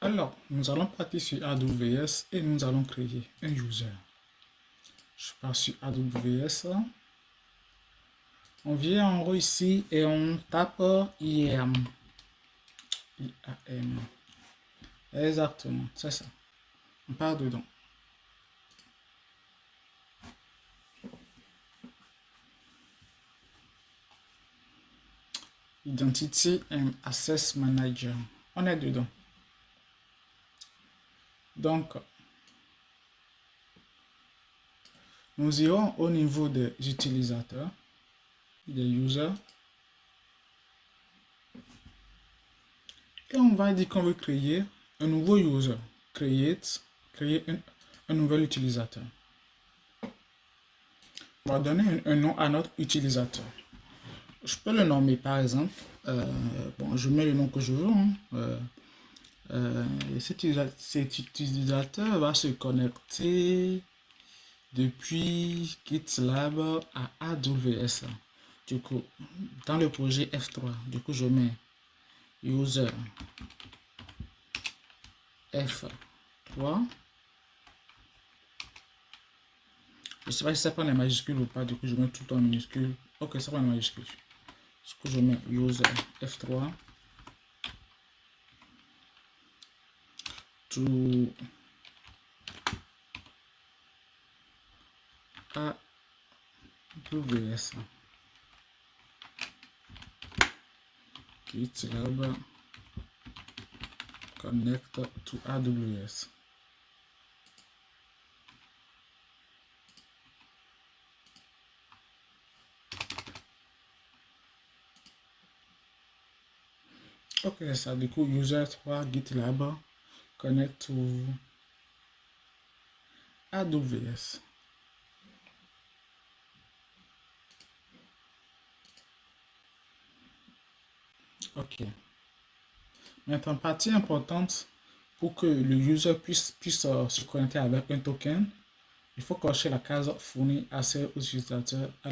Alors, nous allons partir sur AWS et nous allons créer un user. Je pars sur AWS. On vient en haut ici et on tape IAM. IAM. Exactement, c'est ça. On part dedans. Identity and Access Manager. On est dedans. Donc, nous irons au niveau des utilisateurs, des users. Et on va dire qu'on veut créer un nouveau user. Créer un nouvel utilisateur. On va donner un nom à notre utilisateur. Je peux le nommer par exemple. Bon, je mets le nom que je veux. Cet utilisateur va se connecter depuis GitLab à AWS. Du coup, dans le projet F3, du coup, je mets user F3. Je ne sais pas si ça prend les majuscules ou pas, du coup, je mets tout en minuscule. Ok, ça prend les majuscules. Du coup, je mets user F3 to AWS. GitLab connect to AWS. Ok, c'est ça. Du coup, user 3 GitLab connect to AWS. Ok. Maintenant, partie importante pour que le user puisse se connecter avec un token, il faut cocher la case fournir accès aux utilisateurs à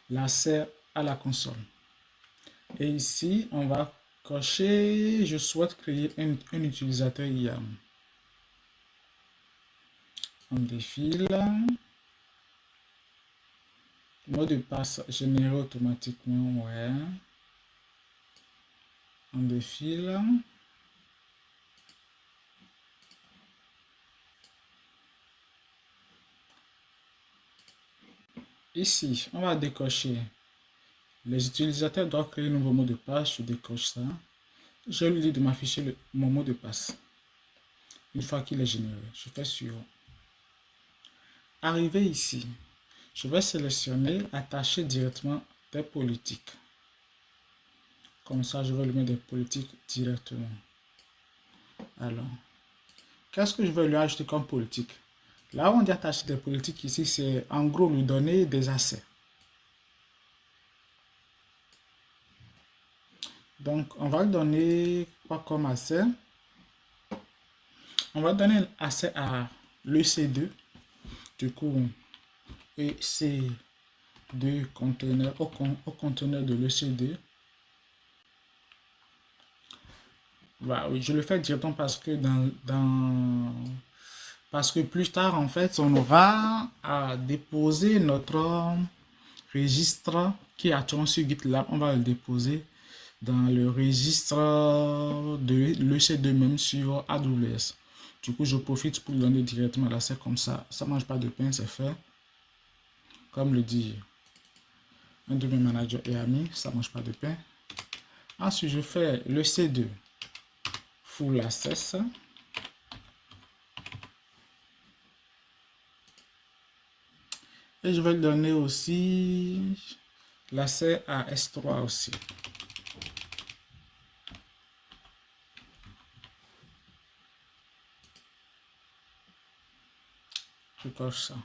l'accès à la console. Et ici, on va cocher je souhaite créer un utilisateur IAM. On défile. Mot de passe généré automatiquement, ouais. On défile. Ici, on va décocher. Les utilisateurs doivent créer un nouveau mot de passe. Je décoche ça. Je lui dis de m'afficher mon mot de passe. Une fois qu'il est généré, je fais suivant. Arrivé ici, je vais sélectionner attacher directement des politiques. Comme ça, je vais lui mettre des politiques directement. Alors, qu'est-ce que je vais lui ajouter comme politique? Là où on dit attacher des politiques ici, c'est en gros lui donner des accès. Donc, on va lui donner quoi comme accès? On va donner accès à l'EC2. Du coup, EC2 conteneur au conteneur de l'EC2. Bah, oui, je le fais directement parce que parce que plus tard, en fait, on aura à déposer notre registre qui est actuellement sur GitLab. On va le déposer dans le registre de l'EC2 même sur AWS. Du coup, je profite pour donner directement l'accès comme ça. Ça ne mange pas de pain, c'est fait. Comme le dit un de mes managers et amis, ça ne mange pas de pain. Ensuite, je fais le C2 full access. Et je vais donner aussi l'accès à S3 aussi. Je coche ça.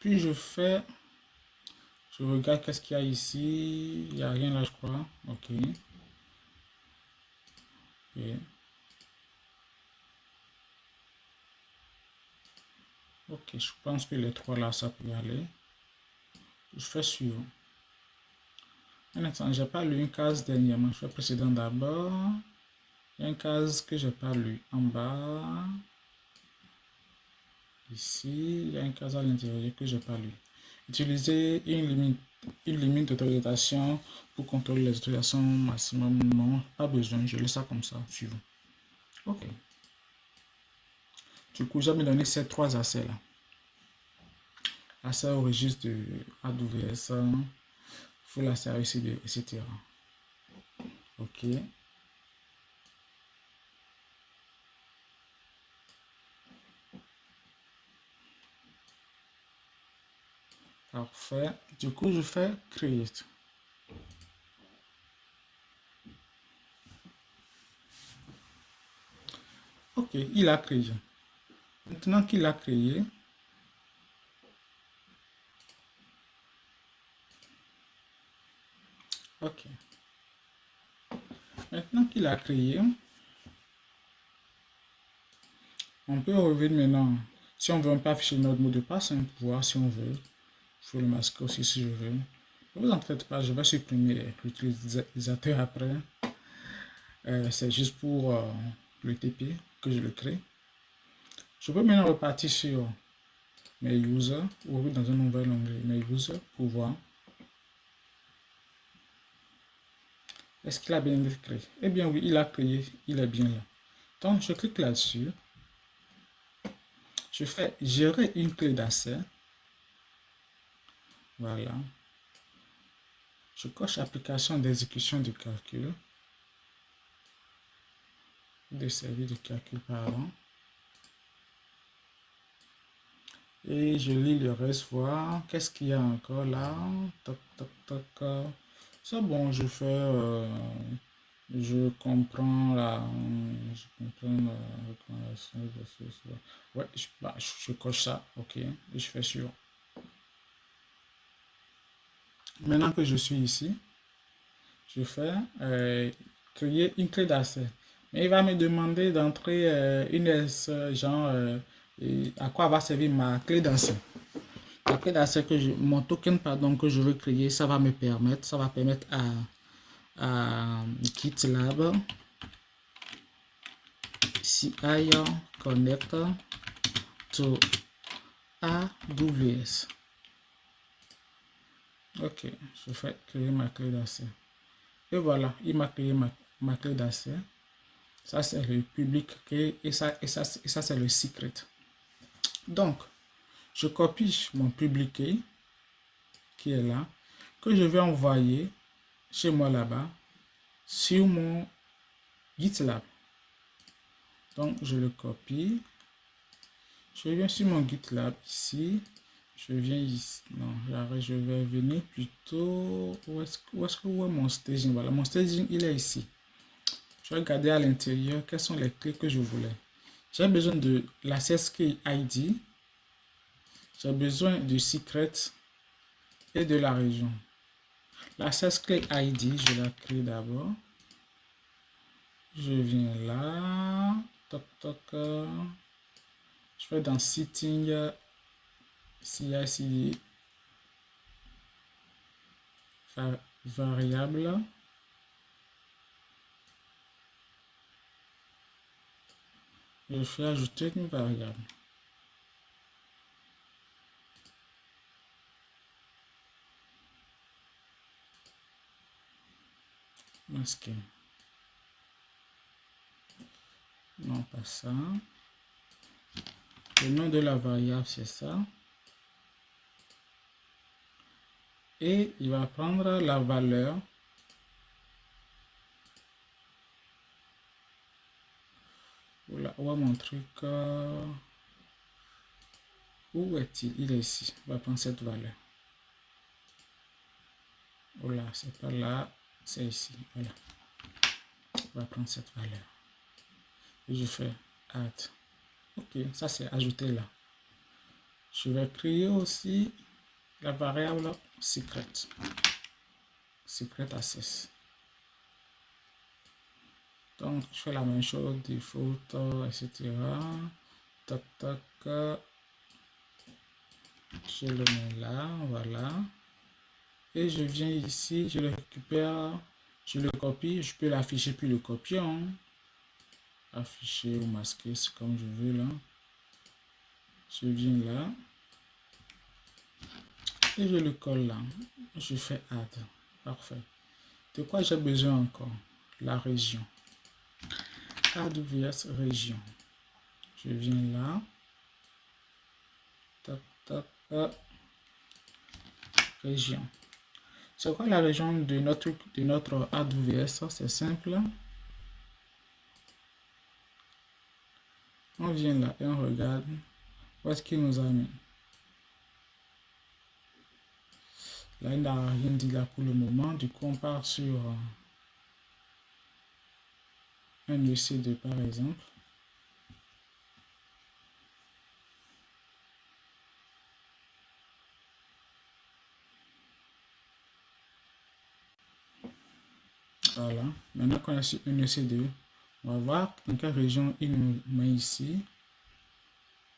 Puis je regarde qu'est-ce qu'il y a ici. Il n'y a rien là, je crois. Ok. Okay. Ok, je pense que les trois là, ça peut y aller. Je fais suivant. Un instant, j'ai pas lu une case dernièrement. Je fais précédent d'abord. Il y a une case que j'ai pas lu en bas. Ici, il y a une case à l'intérieur que j'ai pas lu. Utiliser une limite d'autorisation pour contrôler les autorisations maximum. Non, pas besoin. Je laisse ça comme ça. Suivant. Ok. Du coup, j'ai donné ces trois accès là. Accès au registre de AWS, full accès à ECD, etc. Ok. Parfait. Du coup, je fais create. Ok, il a créé. Maintenant qu'il a créé, ok. Maintenant qu'il a créé, on peut revenir maintenant. Si on veut, on peut afficher notre mot de passe, hein, pour voir si on veut. Je peux le masquer aussi si je veux. Ne vous en faites pas, je vais supprimer l'utilisateur après. C'est juste pour le TP que je le crée. Je peux maintenant repartir sur mes users ou dans un nouvel onglet mes users pour voir. Est-ce qu'il a bien été créé? Eh bien oui, il a créé, il est bien là. Donc je clique là-dessus. Je fais gérer une clé d'accès. Voilà. Je coche application d'exécution de calcul. De service de calcul, pardon. Et je lis le reste, voir qu'est-ce qu'il y a encore là. Toc, toc, toc. C'est bon, je comprends la, je comprends la recommandation. Ouais, je coche ça, ok, et je fais sur. Maintenant que je suis ici, je fais créer une clé d'accès. Mais il va me demander d'entrer une S, genre, à quoi va servir ma clé d'accès. La clé d'accès mon token, pardon, que je veux créer, ça va permettre à GitLab CI Connect to AWS. Ok, je fais créer ma clé d'accès. Et voilà, il m'a créé ma clé d'accès. Ça, c'est le public et ça c'est le secret. Donc, je copie mon public key qui est là, que je vais envoyer chez moi là-bas sur mon GitLab. Donc, je le copie. Je viens sur mon GitLab ici. Je viens ici. Non, je vais venir plutôt. Où est mon staging? Voilà, mon staging, il est ici. Je vais regarder à l'intérieur quelles sont les clés que je voulais. J'ai besoin de l'access key ID. J'ai besoin du secret et de la région. L'access key ID, je la crée d'abord. Je viens là. Toc, toc. Je vais dans Setting CI/CD variable. Je fais ajouter une variable. Masquer. Non, pas ça. Le nom de la variable, c'est ça. Et il va prendre la valeur. Voilà, où est mon truc? Où est-il? Il est ici. On va prendre cette valeur. Voilà, c'est pas là, c'est ici. Voilà. On va prendre cette valeur. Et je fais add. Ok, ça c'est ajouté là. Je vais créer aussi la variable secret. Secret access. Donc, je fais la même chose, default, etc. Tac, tac. Je le mets là, voilà. Et je viens ici, je le récupère, je le copie, je peux l'afficher puis le copier. Hein. afficher ou masquer, c'est comme je veux là. Je viens là et je le colle là. Je fais add. Parfait. De quoi j'ai besoin encore? La région. AWS région. Je viens là. Tac, tac, région. C'est quoi la région de notre AWS? C'est simple. On vient là et on regarde où est-ce qu'il nous a mis. Là, il n'a rien dit là pour le moment. Du coup, on part sur un EC2 par exemple. Voilà. Maintenant qu'on a sur un EC2, on va voir dans quelle région il nous met ici.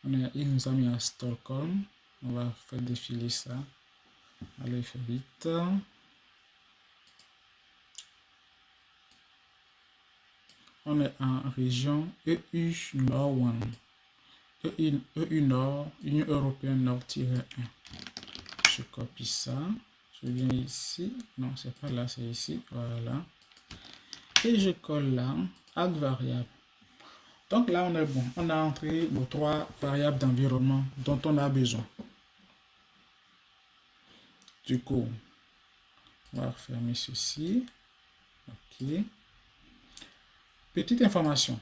Il nous a mis à Stockholm. On va faire défiler ça. Allez, fait vite. On est en région EU Nord 1. EU Nord, Union Européenne Nord-1. Je copie ça. Je viens ici. Non, c'est pas là, c'est ici. Voilà. Et je colle là. Add variable. Donc là, on est bon. On a entré nos 3 variables d'environnement dont on a besoin. Du coup, on va fermer ceci. OK. Petite information.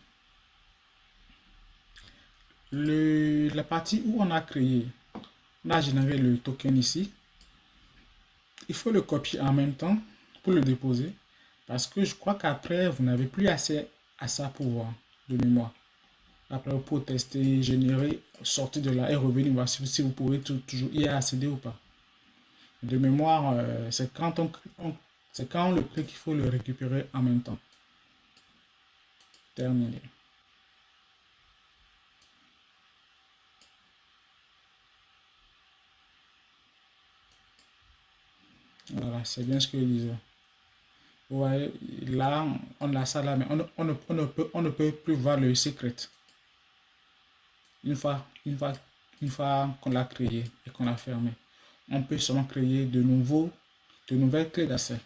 La partie où on a créé, on a généré le token ici. Il faut le copier en même temps pour le déposer. Parce que je crois qu'après, vous n'avez plus assez à ça pour voir de mémoire. Après, vous pouvez tester, générer, sortir de là et revenir voir si vous pouvez toujours y accéder ou pas. De mémoire, c'est quand on le crée qu'il faut le récupérer en même temps. Terminé. Voilà, c'est bien ce que je disais. Vous voyez, là, on a ça là, mais on ne peut plus voir le secret. Une fois qu'on l'a créé et qu'on l'a fermé, on peut seulement créer de nouvelles clés d'accès.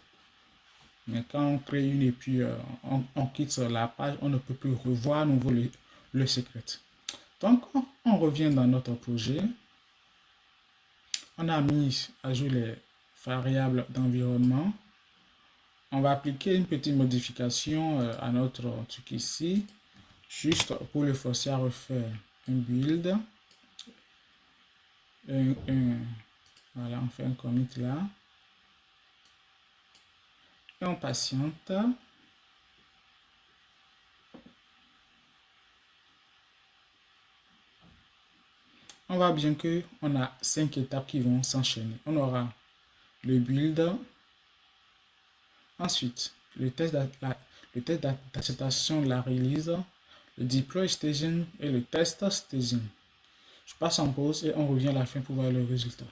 Mais quand on crée une et puis on quitte la page, on ne peut plus revoir à nouveau le secret. Donc, on revient dans notre projet. On a mis à jour les variables d'environnement. On va appliquer une petite modification à notre truc ici, juste pour le forcer à refaire un build. Voilà, on fait un commit là. Et on patiente. On voit bien que on a 5 étapes qui vont s'enchaîner. On aura le build, ensuite le test d'acceptation de la release, le deploy staging et le test staging. Je passe en pause et on revient à la fin pour voir le résultat.